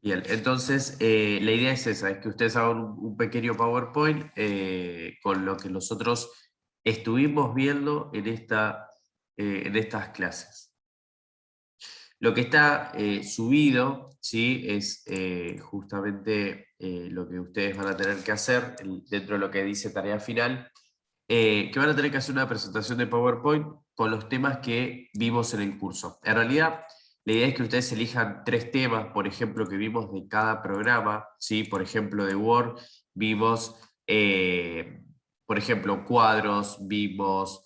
Bien, entonces la idea es esa, es que ustedes hagan un pequeño PowerPoint con lo que nosotros estuvimos viendo en estas clases. Lo que está subido, ¿sí? Es justamente lo que ustedes van a tener que hacer dentro de lo que dice tarea final, que van a tener que hacer una presentación de PowerPoint con los temas que vimos en el curso. En realidad, la idea es que ustedes elijan 3 temas, por ejemplo, que vimos de cada programa, ¿sí? Por ejemplo, de Word vimos, por ejemplo, cuadros, vimos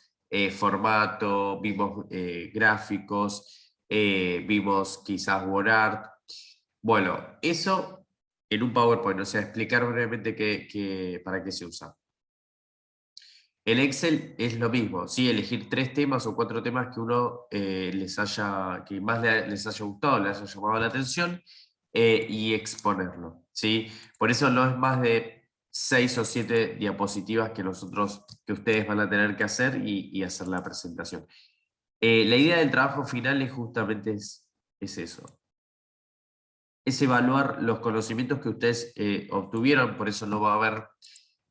formato, vimos gráficos, vimos quizás WordArt. Bueno, eso en un PowerPoint, o sea, explicar brevemente para qué se usa. El Excel es lo mismo, ¿sí? Elegir 3 temas o 4 temas que uno que más les haya gustado, les haya llamado la atención y exponerlo, ¿sí? Por eso no es más de 6 o 7 diapositivas que ustedes van a tener que hacer y hacer la presentación. La idea del trabajo final es eso, es evaluar los conocimientos que ustedes obtuvieron, por eso no va a haber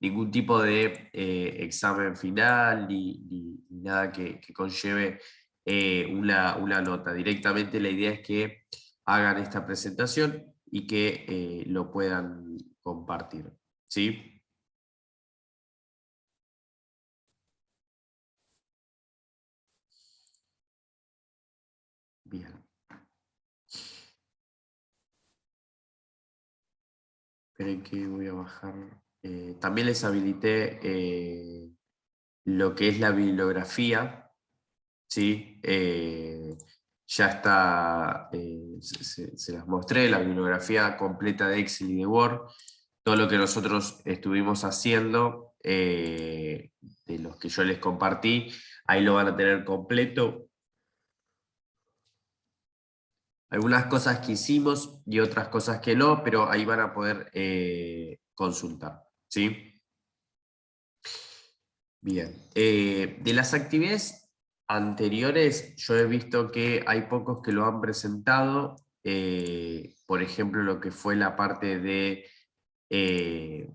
ningún tipo de examen final ni nada que conlleve una nota. Directamente la idea es que hagan esta presentación y que lo puedan compartir. ¿Sí? Bien. Esperen que voy a bajar. También les habilité lo que es la bibliografía. ¿Sí? Ya está, se las mostré, la bibliografía completa de Excel y de Word, todo lo que nosotros estuvimos haciendo, de los que yo les compartí, ahí lo van a tener completo. Algunas cosas que hicimos y otras cosas que no, pero ahí van a poder consultar. ¿Sí? Bien. De las actividades anteriores, yo he visto que hay pocos que lo han presentado. Por ejemplo, lo que fue la parte de eh,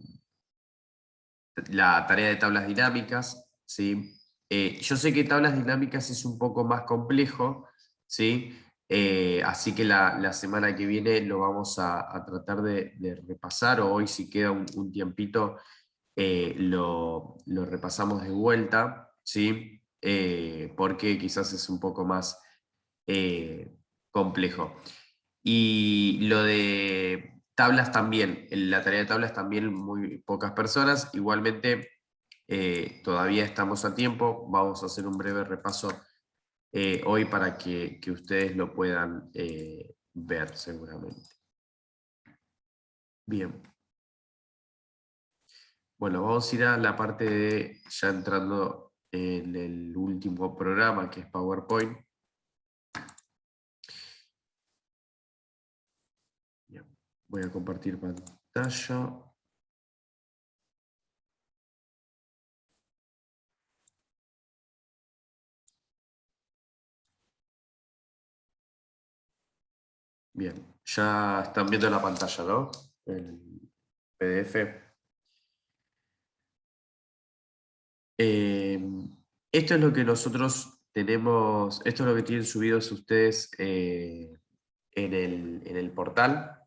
la tarea de tablas dinámicas. ¿Sí? Yo sé que tablas dinámicas es un poco más complejo, ¿sí? Así que la semana que viene lo vamos a tratar de repasar, o hoy si queda un tiempito lo repasamos de vuelta, ¿sí? Porque quizás es un poco más eh, complejo. Y lo de tablas también, en la tarea de tablas también muy pocas personas, igualmente todavía estamos a tiempo, vamos a hacer un breve repaso hoy para que ustedes lo puedan ver seguramente. Bien. Bueno, vamos a ir a la parte de, ya entrando en el último programa, que es PowerPoint. Bien, voy a compartir pantalla. Bien, ya están viendo la pantalla, ¿no? El PDF. Eh, Esto es lo que nosotros tenemos, esto es lo que tienen subidos ustedes en el portal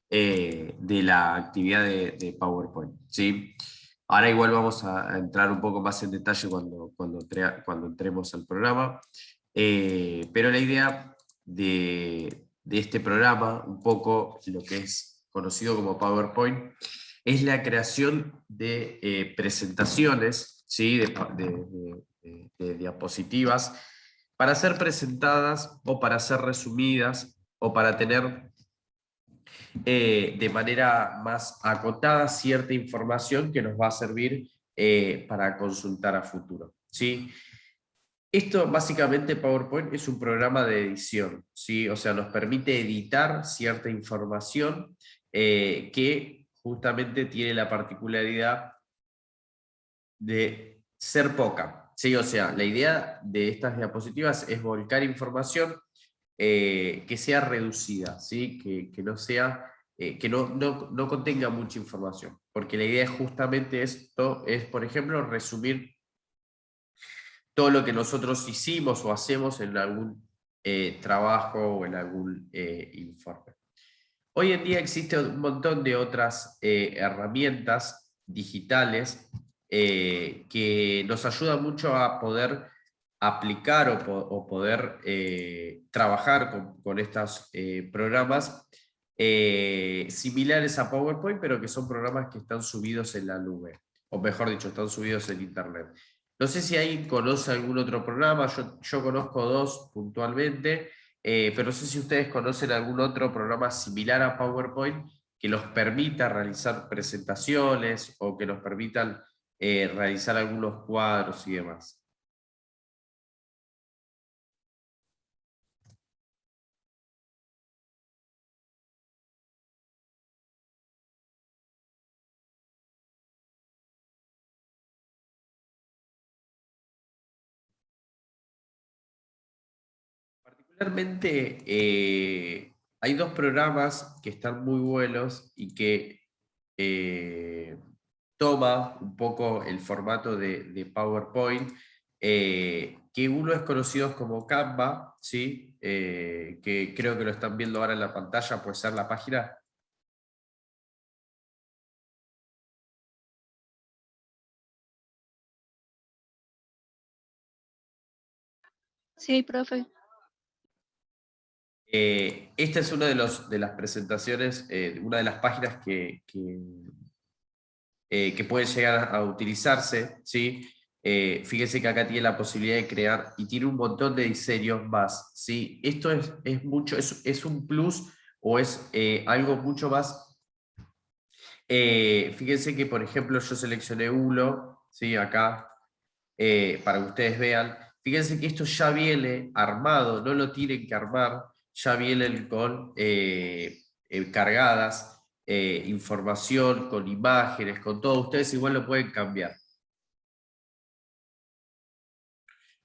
de la actividad de PowerPoint, ¿sí? Ahora igual vamos a entrar un poco más en detalle cuando entremos al programa, pero la idea de este programa, un poco lo que es conocido como PowerPoint, es la creación de presentaciones, ¿sí? De diapositivas para ser presentadas o para ser resumidas o para tener de manera más acotada cierta información que nos va a servir para consultar a futuro, ¿sí? Esto básicamente PowerPoint es un programa de edición, ¿sí? O sea, nos permite editar cierta información que justamente tiene la particularidad de ser poca, ¿sí? O sea, la idea de estas diapositivas es volcar información que sea reducida, ¿sí? Que no sea, que no contenga mucha información, porque la idea es justamente esto, es por ejemplo resumir todo lo que nosotros hicimos o hacemos en algún trabajo o en algún informe. Hoy en día existe un montón de otras herramientas digitales que nos ayudan mucho a poder aplicar o poder trabajar con estos programas similares a PowerPoint, pero que son programas que están subidos en la nube, o mejor dicho, están subidos en Internet. No sé si alguien conoce algún otro programa, yo conozco dos puntualmente, pero no sé si ustedes conocen algún otro programa similar a PowerPoint que los permita realizar presentaciones o que nos permitan realizar algunos cuadros y demás. Particularmente hay dos programas que están muy buenos y que toma un poco el formato de PowerPoint, que uno es conocido como Canva, ¿sí? Que creo que lo están viendo ahora en la pantalla, puede ser la página. Sí, profe. Esta es una de las presentaciones, una de las páginas que pueden llegar a utilizarse, ¿sí? Fíjense que acá tiene la posibilidad de crear y tiene un montón de diseños más, ¿sí? Esto es mucho, es un plus o es algo mucho más. Fíjense que, por ejemplo, yo seleccioné uno, ¿sí? Acá, para que ustedes vean. Fíjense que esto ya viene armado, no lo tienen que armar, ya vienen con cargadas información, con imágenes, con todo. Ustedes igual lo pueden cambiar.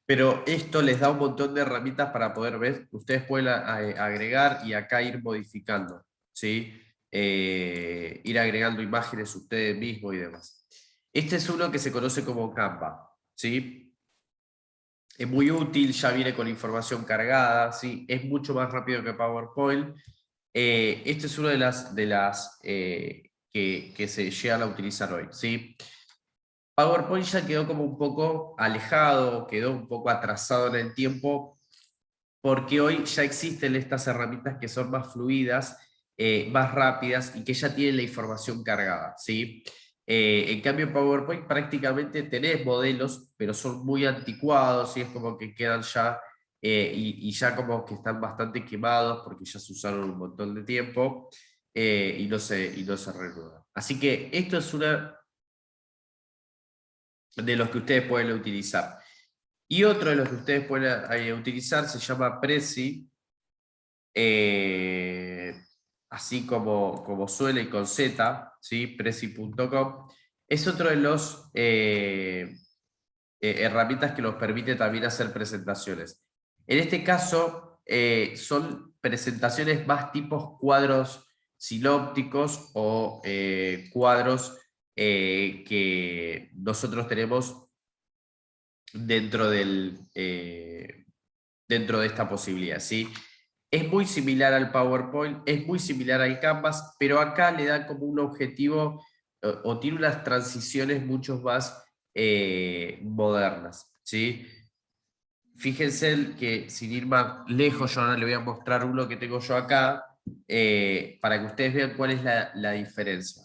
Pero esto les da un montón de herramientas para poder ver. Ustedes pueden agregar y acá ir modificando, ¿sí? Ir agregando imágenes ustedes mismos y demás. Este es uno que se conoce como Canva, ¿sí? Es muy útil, ya viene con información cargada, ¿sí? Es mucho más rápido que PowerPoint. Esto es una de las que se llegan a utilizar hoy, ¿sí? PowerPoint ya quedó como un poco alejado, quedó un poco atrasado en el tiempo, porque hoy ya existen estas herramientas que son más fluidas, más rápidas y que ya tienen la información cargada, ¿sí? En cambio, en PowerPoint prácticamente tenés modelos, pero son muy anticuados y es como que quedan ya, y ya como que están bastante quemados porque ya se usaron un montón de tiempo y no se reanudan. Así que esto es una de los que ustedes pueden utilizar. Y otro de los que ustedes pueden utilizar se llama Prezi, eh, así como suele y con Z, ¿sí? Prezi.com. Es otro de los herramientas que nos permite también hacer presentaciones. En este caso, son presentaciones más tipos cuadros sinópticos o cuadros que nosotros tenemos dentro, dentro de esta posibilidad, ¿sí? Es muy similar al PowerPoint, es muy similar al Canvas, pero acá le da como un objetivo o tiene unas transiciones mucho más modernas, ¿sí? Fíjense que sin ir más lejos, yo ahora le voy a mostrar uno que tengo yo acá, para que ustedes vean cuál es la diferencia.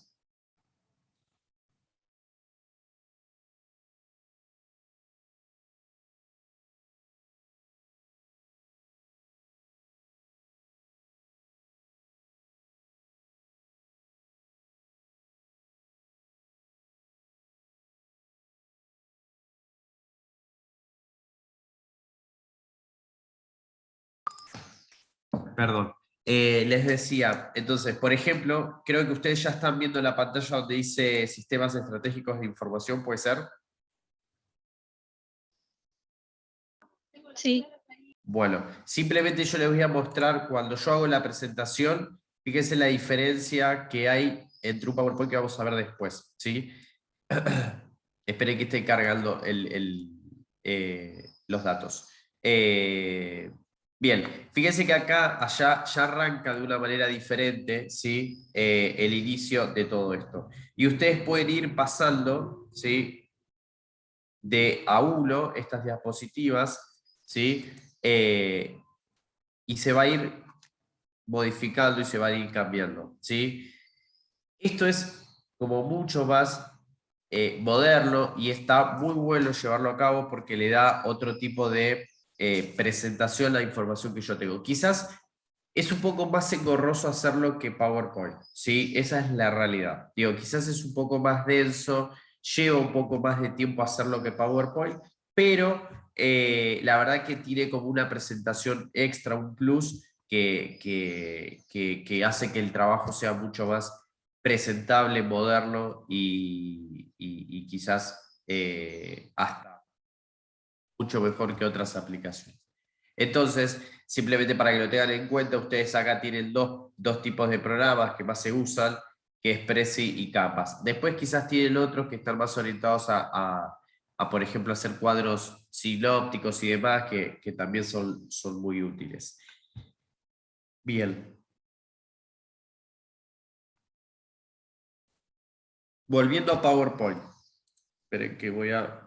Perdón. Les decía, entonces, por ejemplo, creo que ustedes ya están viendo la pantalla donde dice sistemas estratégicos de información, ¿puede ser? Sí. Bueno, simplemente yo les voy a mostrar cuando yo hago la presentación, fíjense la diferencia que hay entre un PowerPoint que vamos a ver después, ¿sí? Esperen que esté cargando los datos. Bien, fíjense que allá ya arranca de una manera diferente, ¿sí? El inicio de todo esto. Y ustedes pueden ir pasando, ¿sí? De a uno estas diapositivas, ¿sí? Y se va a ir modificando y se va a ir cambiando, ¿sí? Esto es como mucho más moderno y está muy bueno llevarlo a cabo porque le da otro tipo de presentación a la información que yo tengo. Quizás es un poco más engorroso hacerlo que PowerPoint, ¿sí? Esa es la realidad. Digo, quizás es un poco más denso, lleva un poco más de tiempo hacerlo que PowerPoint, pero la verdad que tiene como una presentación extra, un plus, que hace que el trabajo sea mucho más presentable, moderno y quizás hasta mucho mejor que otras aplicaciones. Entonces, simplemente para que lo tengan en cuenta, ustedes acá tienen dos tipos de programas que más se usan, que es Prezi y Canvas. Después quizás tienen otros que están más orientados a, por ejemplo, hacer cuadros sinópticos y demás, que también son muy útiles. Bien. Volviendo a PowerPoint. Esperen que voy a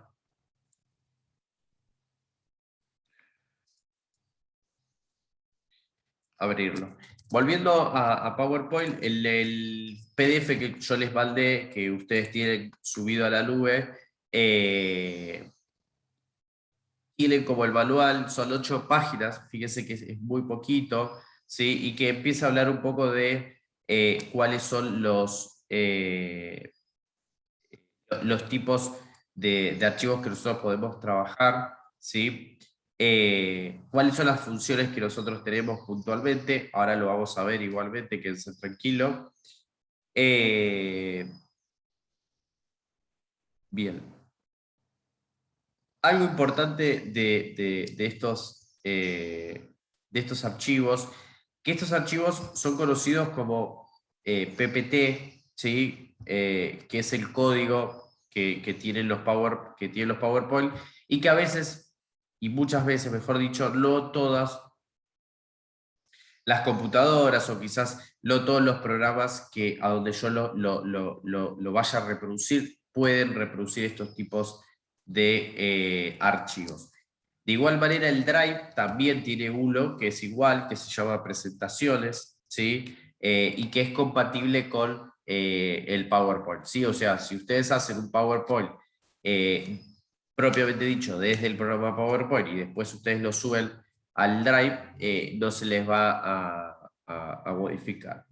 abrirlo. Volviendo a PowerPoint, el PDF que yo les mandé, que ustedes tienen subido a la nube, tienen como el manual, son 8 páginas, fíjense que es muy poquito, ¿sí? Y que empieza a hablar un poco de cuáles son los tipos de archivos que nosotros podemos trabajar, ¿sí? Cuáles son las funciones que nosotros tenemos puntualmente, ahora lo vamos a ver igualmente, quédense tranquilo. Bien. Algo importante de estos archivos, que estos archivos son conocidos como PPT, ¿sí? Que es el código que tienen que tienen los PowerPoint, y que a veces, y muchas veces, mejor dicho, no todas las computadoras o quizás no todos los programas que a donde yo lo vaya a reproducir pueden reproducir estos tipos de archivos. De igual manera, el Drive también tiene uno que es igual, que se llama presentaciones, ¿sí? Y que es compatible con el PowerPoint, ¿sí? O sea, si ustedes hacen un PowerPoint propiamente dicho desde el programa PowerPoint y después ustedes lo suben al Drive, no se les va a modificar.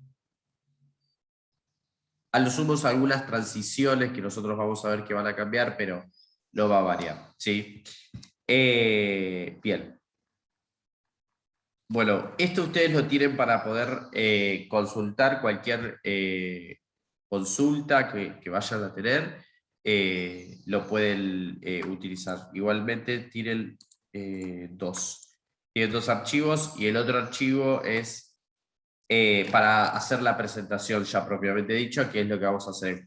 A lo sumo algunas transiciones que nosotros vamos a ver que van a cambiar, pero no va a variar, ¿sí? Bien. Bueno, esto ustedes lo tienen para poder consultar cualquier consulta que vayan a tener, lo pueden utilizar. Igualmente tienen tienen dos archivos y el otro archivo es para hacer la presentación ya propiamente dicho, que es lo que vamos a hacer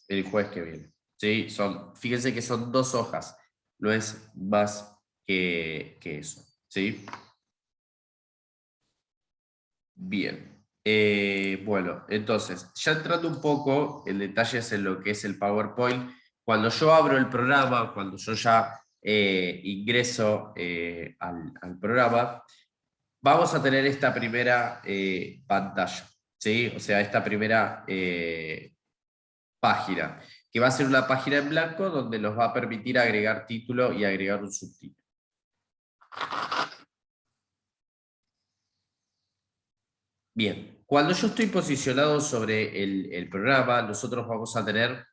el jueves que viene. ¿Sí? Fíjense que son 2 hojas, no es más que eso. ¿Sí? Bien. Bueno, entonces, ya entrando un poco en detalles en lo que es el PowerPoint, cuando yo abro el programa, cuando yo ya ingreso al programa, vamos a tener esta primera pantalla, ¿sí? O sea, esta primera página, que va a ser una página en blanco donde nos va a permitir agregar título y agregar un subtítulo. Bien, cuando yo estoy posicionado sobre el programa, nosotros vamos a tener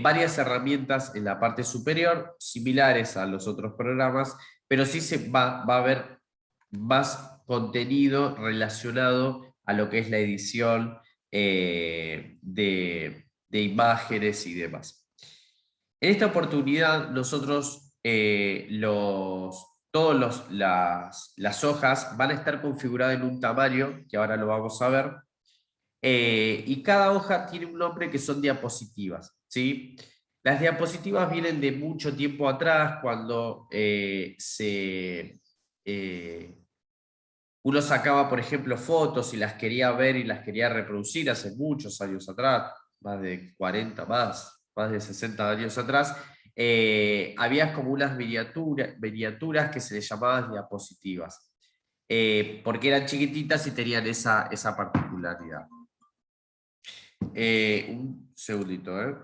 varias herramientas en la parte superior, similares a los otros programas, pero sí va a haber más contenido relacionado a lo que es la edición de imágenes y demás. En esta oportunidad nosotros todas las hojas van a estar configuradas en un tamaño, que ahora lo vamos a ver, y cada hoja tiene un nombre que son diapositivas, ¿sí? Las diapositivas vienen de mucho tiempo atrás, cuando uno sacaba, por ejemplo, fotos y las quería ver y las quería reproducir hace muchos años atrás, más de 40, más de 60 años atrás. Había como unas miniaturas que se les llamaban diapositivas, porque eran chiquititas y tenían esa particularidad. Un segundito, ¿eh?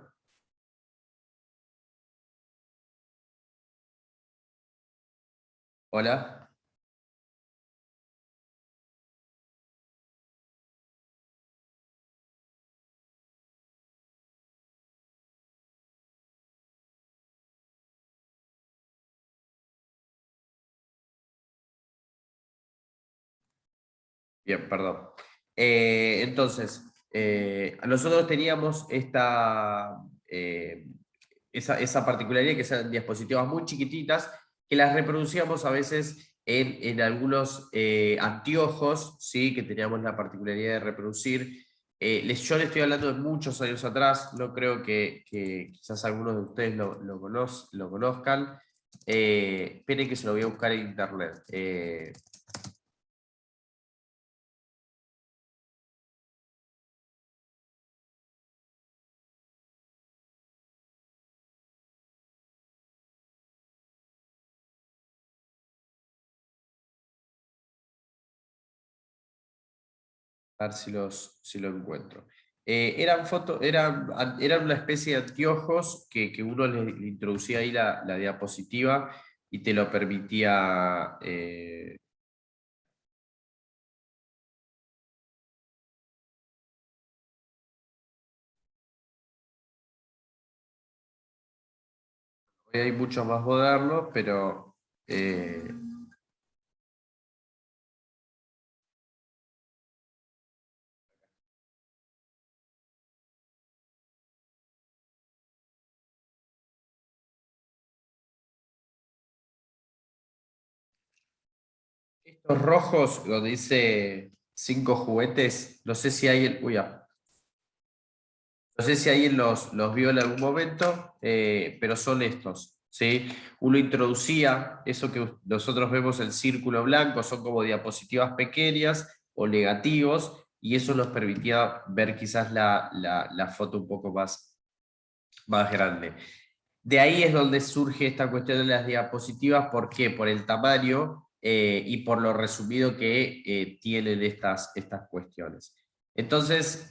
Hola. Bien, perdón. Entonces, nosotros teníamos esa particularidad que eran diapositivas muy chiquititas que las reproducíamos a veces en algunos anteojos, ¿sí? Que teníamos la particularidad de reproducir. Yo le estoy hablando de muchos años atrás, no creo que quizás algunos de ustedes lo conozcan. Esperen que se lo voy a buscar en internet. A ver si lo encuentro. Eran una especie de anteojos que uno le introducía ahí la diapositiva y te lo permitía. Hoy hay muchos más modernos, pero estos rojos, donde dice 5 juguetes, no sé si alguien, no sé si alguien los vio en algún momento, pero son estos, ¿sí? Uno introducía eso que nosotros vemos el círculo blanco, son como diapositivas pequeñas o negativos, y eso nos permitía ver quizás la foto un poco más grande. De ahí es donde surge esta cuestión de las diapositivas. ¿Por qué? Por el tamaño y por lo resumido que tienen estas cuestiones. Entonces,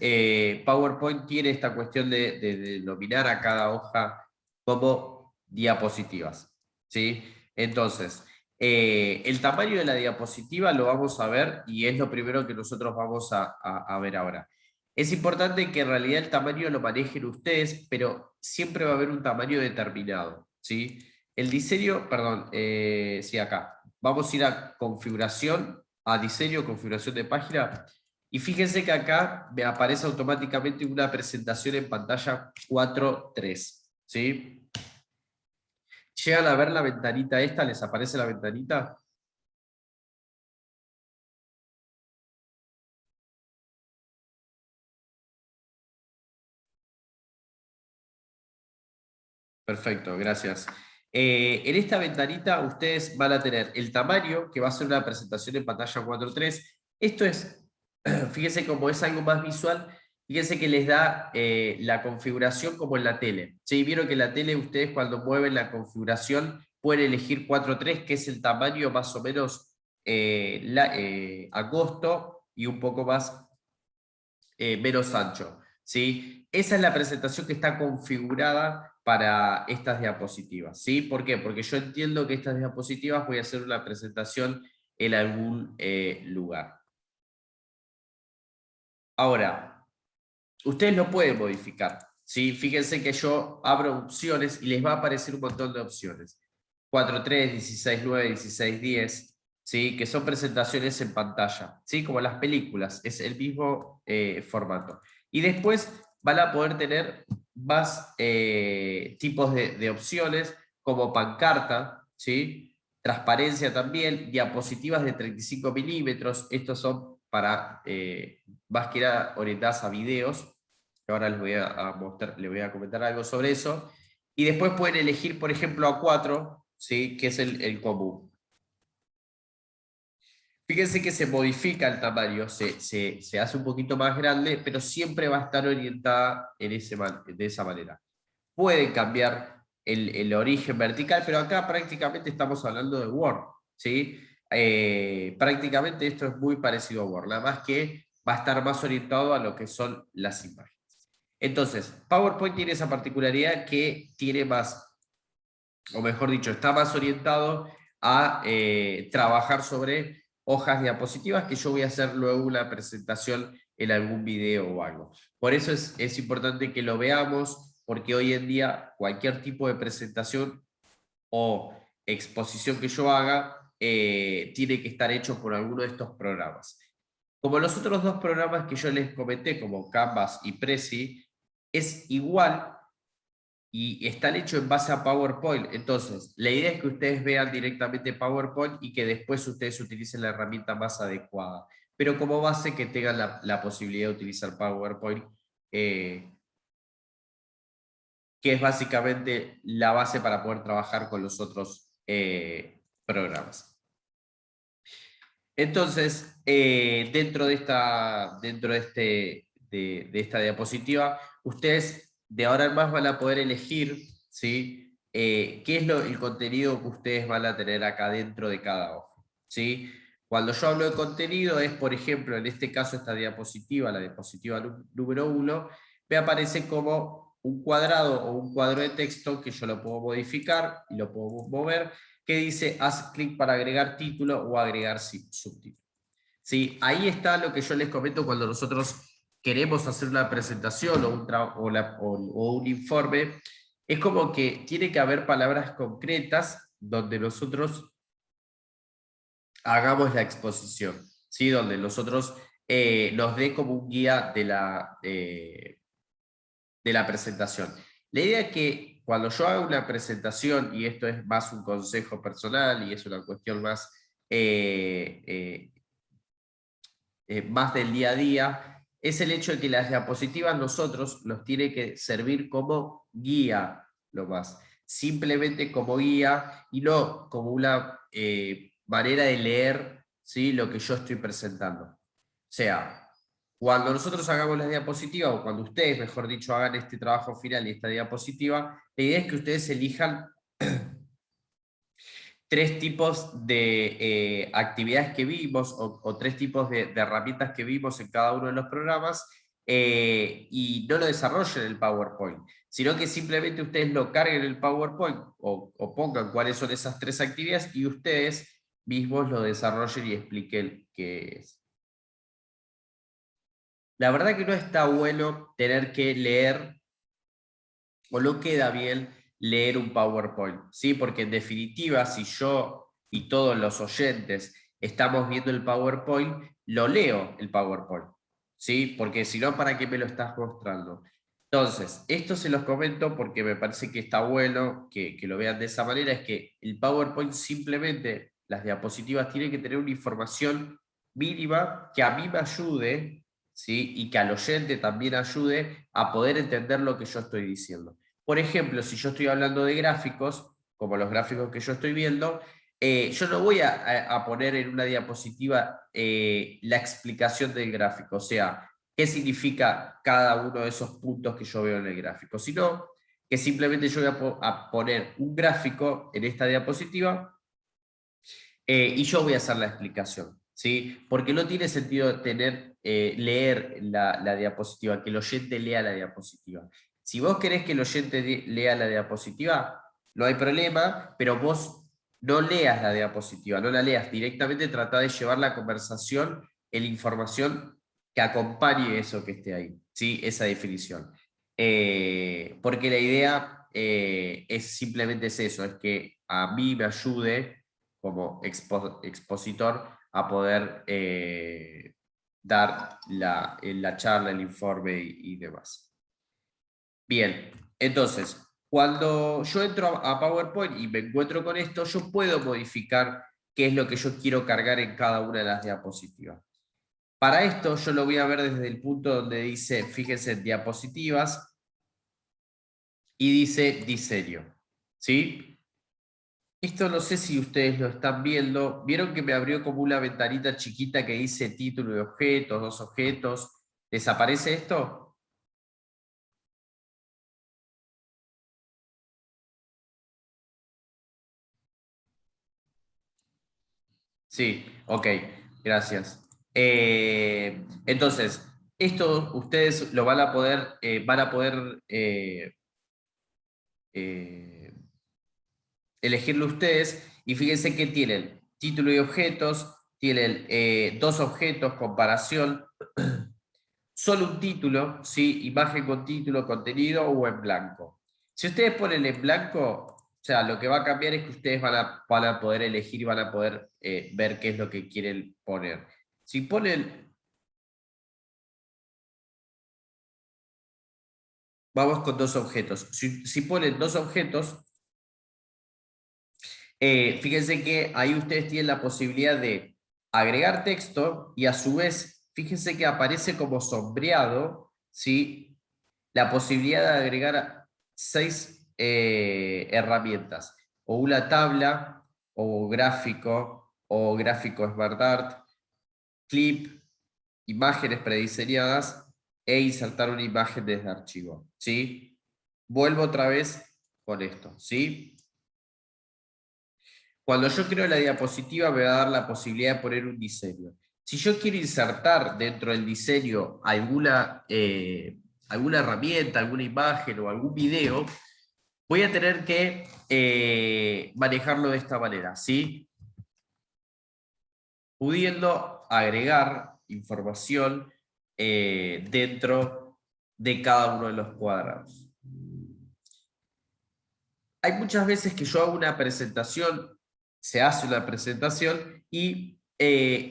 PowerPoint tiene esta cuestión de denominar a cada hoja como diapositivas, ¿sí? Entonces, el tamaño de la diapositiva lo vamos a ver y es lo primero que nosotros vamos a ver ahora. Es importante que en realidad el tamaño lo manejen ustedes, pero siempre va a haber un tamaño determinado, ¿sí? El diseño, perdón, sí, acá. Vamos a ir a configuración, a diseño, configuración de página, y fíjense que acá me aparece automáticamente una presentación en pantalla 4.3, ¿sí? ¿Llegan a ver la ventanita esta? ¿Les aparece la ventanita? Perfecto, gracias. En esta ventanita ustedes van a tener el tamaño, que va a ser una presentación en pantalla 4.3. Esto es, fíjense como es algo más visual, fíjense que les da la configuración como en la tele. ¿Sí? Vieron que en la tele ustedes cuando mueven la configuración pueden elegir 4.3, que es el tamaño más o menos angosto y un poco más menos ancho, ¿sí? Esa es la presentación que está configurada para estas diapositivas, ¿sí? ¿Por qué? Porque yo entiendo que estas diapositivas voy a hacer una presentación en algún lugar. Ahora, ustedes lo pueden modificar, ¿sí? Fíjense que yo abro opciones y les va a aparecer un montón de opciones. 4.3, 16.9, 16.10, ¿sí? Que son presentaciones en pantalla, ¿sí? Como las películas, es el mismo formato. Y después van a poder tener más tipos de opciones, como pancarta, ¿sí? Transparencia también, diapositivas de 35 milímetros, estos son para, más que nada orientadas a videos, ahora les voy a mostrar, les voy a comentar algo sobre eso, y después pueden elegir, por ejemplo, A4, ¿sí? Que es el común. Fíjense que se modifica el tamaño, se hace un poquito más grande, pero siempre va a estar orientada de esa manera. Pueden cambiar el origen vertical, pero acá prácticamente estamos hablando de Word, ¿sí? Prácticamente esto es muy parecido a Word, nada más que va a estar más orientado a lo que son las imágenes. Entonces, PowerPoint tiene esa particularidad que tiene más, o mejor dicho, está más orientado a trabajar sobre hojas diapositivas que yo voy a hacer luego una presentación en algún video o algo. Por eso es importante que lo veamos, porque hoy en día cualquier tipo de presentación o exposición que yo haga tiene que estar hecho por alguno de estos programas. Como los otros dos programas que yo les comenté, como Canvas y Prezi, es igual y están hechos en base a PowerPoint. Entonces, la idea es que ustedes vean directamente PowerPoint y que después ustedes utilicen la herramienta más adecuada. Pero como base que tengan la posibilidad de utilizar PowerPoint, que es básicamente la base para poder trabajar con los otros programas. Entonces, dentro de esta diapositiva, ustedes de ahora en más van a poder elegir, ¿sí? Qué es el contenido que ustedes van a tener acá dentro de cada hoja, ¿sí? Cuando yo hablo de contenido es, por ejemplo, en este caso esta diapositiva, la diapositiva número 1, me aparece como un cuadrado o un cuadro de texto que yo lo puedo modificar y lo puedo mover, que dice haz clic para agregar título o agregar subtítulo. ¿Sí? Ahí está lo que yo les comento cuando nosotros queremos hacer una presentación o un informe. Es como que tiene que haber palabras concretas donde nosotros hagamos la exposición, ¿sí? Donde nosotros nos dé como un guía de la presentación. La idea es que cuando yo hago una presentación, y esto es más un consejo personal y es una cuestión más, más del día a día, es el hecho de que las diapositivas nosotros nos tiene que servir como guía, lo más. Simplemente como guía y no como una manera de leer, ¿sí? Lo que yo estoy presentando. O sea, cuando nosotros hagamos las diapositivas, o cuando ustedes, mejor dicho, hagan este trabajo final y esta diapositiva, la idea es que ustedes elijan tres tipos de actividades que vimos o tres tipos de herramientas que vimos en cada uno de los programas y no lo desarrollen en el PowerPoint, sino que simplemente ustedes lo carguen en el PowerPoint o pongan cuáles son esas tres actividades y ustedes mismos lo desarrollen y expliquen qué es. La verdad que no está bueno tener que leer, o no queda bien leer un PowerPoint, ¿sí? Porque en definitiva, si yo y todos los oyentes estamos viendo el PowerPoint, lo leo el PowerPoint, ¿sí? Porque si no, ¿para qué me lo estás mostrando? Entonces, esto se los comento porque me parece que está bueno que lo vean de esa manera, es que el PowerPoint simplemente, las diapositivas tienen que tener una información mínima que a mí me ayude, ¿sí? Y que al oyente también ayude a poder entender lo que yo estoy diciendo. Por ejemplo, si yo estoy hablando de gráficos, como los gráficos que yo estoy viendo, yo no voy a poner en una diapositiva la explicación del gráfico, o sea, qué significa cada uno de esos puntos que yo veo en el gráfico, sino que simplemente yo voy a poner un gráfico en esta diapositiva y yo voy a hacer la explicación, ¿sí? Porque no tiene sentido leer la diapositiva, que el oyente lea la diapositiva. Si vos querés que el oyente lea la diapositiva, no hay problema, pero vos no leas la diapositiva, no la leas directamente, trata de llevar la conversación, la información que acompañe eso que esté ahí, ¿sí? Esa definición. Porque la idea es simplemente eso, es que a mí me ayude como expositor a poder dar la charla, el informe y demás. Bien, entonces, Cuando yo entro a PowerPoint y me encuentro con esto, yo puedo modificar qué es lo que yo quiero cargar en cada una de las diapositivas. Para esto yo lo voy a ver desde el punto donde dice, fíjense, diapositivas, y dice diseño, ¿sí? Esto no sé si ustedes lo están viendo. ¿Vieron que me abrió como una ventanita chiquita que dice título y objetos, dos objetos? ¿Desaparece esto? Sí, ok, gracias. Entonces, esto ustedes lo van a poder eh, elegirlo ustedes, y fíjense que tienen título y objetos, tienen dos objetos, comparación, solo un título, ¿sí? Imagen con título, contenido o en blanco. Si ustedes ponen en blanco, o sea, lo que va a cambiar es que ustedes van a poder elegir y van a poder ver qué es lo que quieren poner. Si ponen, vamos con dos objetos. Si ponen dos objetos, fíjense que ahí ustedes tienen la posibilidad de agregar texto y a su vez, fíjense que aparece como sombreado, ¿sí? La posibilidad de agregar 6 herramientas, o una tabla, o gráfico SmartArt, clip, imágenes prediseñadas e insertar una imagen desde archivo, ¿sí? Vuelvo otra vez con esto, ¿sí? Cuando yo creo la diapositiva me va a dar la posibilidad de poner un diseño. Si yo quiero insertar dentro del diseño alguna herramienta, alguna imagen o algún video, voy a tener que manejarlo de esta manera, ¿sí? Pudiendo agregar información dentro de cada uno de los cuadrados. Hay muchas veces que yo hago una presentación, se hace una presentación y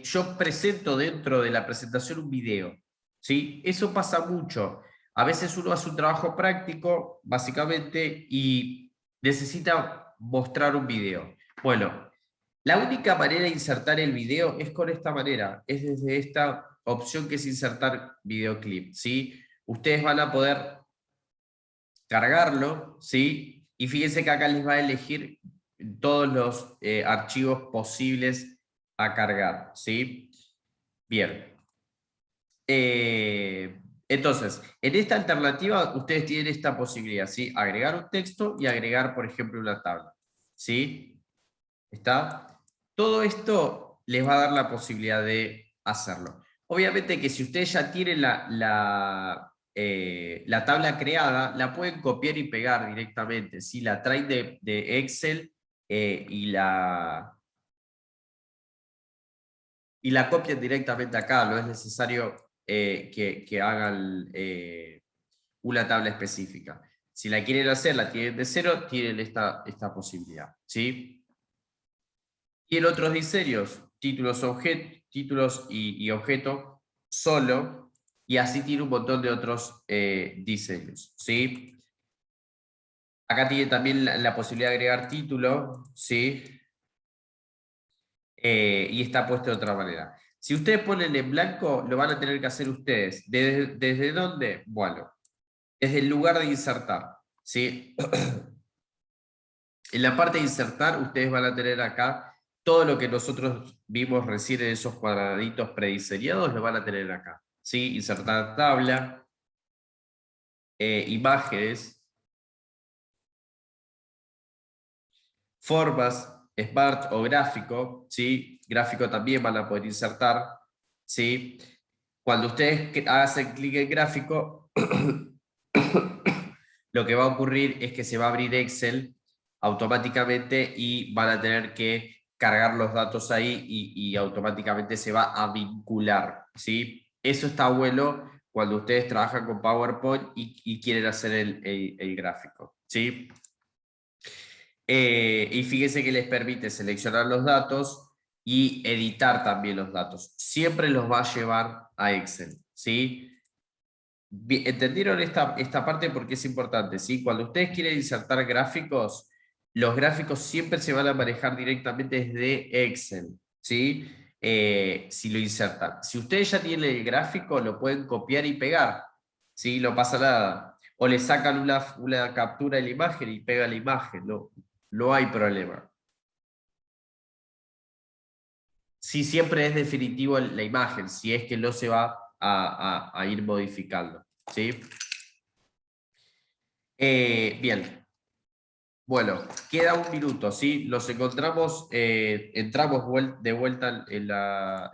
yo presento dentro de la presentación un video, ¿sí? Eso pasa mucho. A veces uno hace un trabajo práctico, básicamente, y necesita mostrar un video. Bueno, la única manera de insertar el video es con esta manera, es desde esta opción que es insertar videoclip, ¿sí? Ustedes van a poder cargarlo, ¿sí? Y fíjense que acá les va a elegir todos los archivos posibles a cargar, ¿sí? Bien. Entonces, en esta alternativa ustedes tienen esta posibilidad, ¿sí? Agregar un texto y agregar, por ejemplo, una tabla, ¿sí? ¿Está? Todo esto les va a dar la posibilidad de hacerlo. Obviamente que si ustedes ya tienen la tabla creada, la pueden copiar y pegar directamente. ¿Sí? La traen de Excel y la copian directamente acá. No es necesario que hagan una tabla específica. Si la quieren hacer, la tienen de cero, tienen esta posibilidad. ¿Sí? Y en otros diseños, títulos y objeto solo, y así tiene un montón de otros diseños, ¿sí? Acá tiene también la posibilidad de agregar título, ¿sí? Y está puesto de otra manera. Si ustedes ponen en blanco, lo van a tener que hacer ustedes. ¿Desde dónde? Bueno, desde el lugar de insertar, ¿sí? En la parte de insertar, ustedes van a tener acá todo lo que nosotros vimos recién en esos cuadraditos prediseñados, lo van a tener acá. ¿Sí? Insertar tabla, imágenes, formas, smart o gráfico, ¿sí? Gráfico también van a poder insertar, ¿sí? Cuando ustedes hacen clic en gráfico, lo que va a ocurrir es que se va a abrir Excel automáticamente y van a tener que cargar los datos ahí y automáticamente se va a vincular, ¿sí? Eso está bueno cuando ustedes trabajan con PowerPoint y quieren hacer el gráfico, ¿sí? Y fíjense que les permite seleccionar los datos y editar también los datos. Siempre los va a llevar a Excel, ¿sí? ¿Entendieron esta parte porque es importante? ¿Sí? Cuando ustedes quieren insertar gráficos, los gráficos siempre se van a manejar directamente desde Excel. ¿Sí? Si lo insertan. Si ustedes ya tienen el gráfico, lo pueden copiar y pegar. ¿Sí? No pasa nada. O le sacan una captura de la imagen y pegan la imagen. No hay problema. Sí, siempre es definitivo la imagen, si es que no se va a ir modificando. ¿Sí? Bien. Bueno, queda un minuto, ¿sí? Nos encontramos, entramos de vuelta en la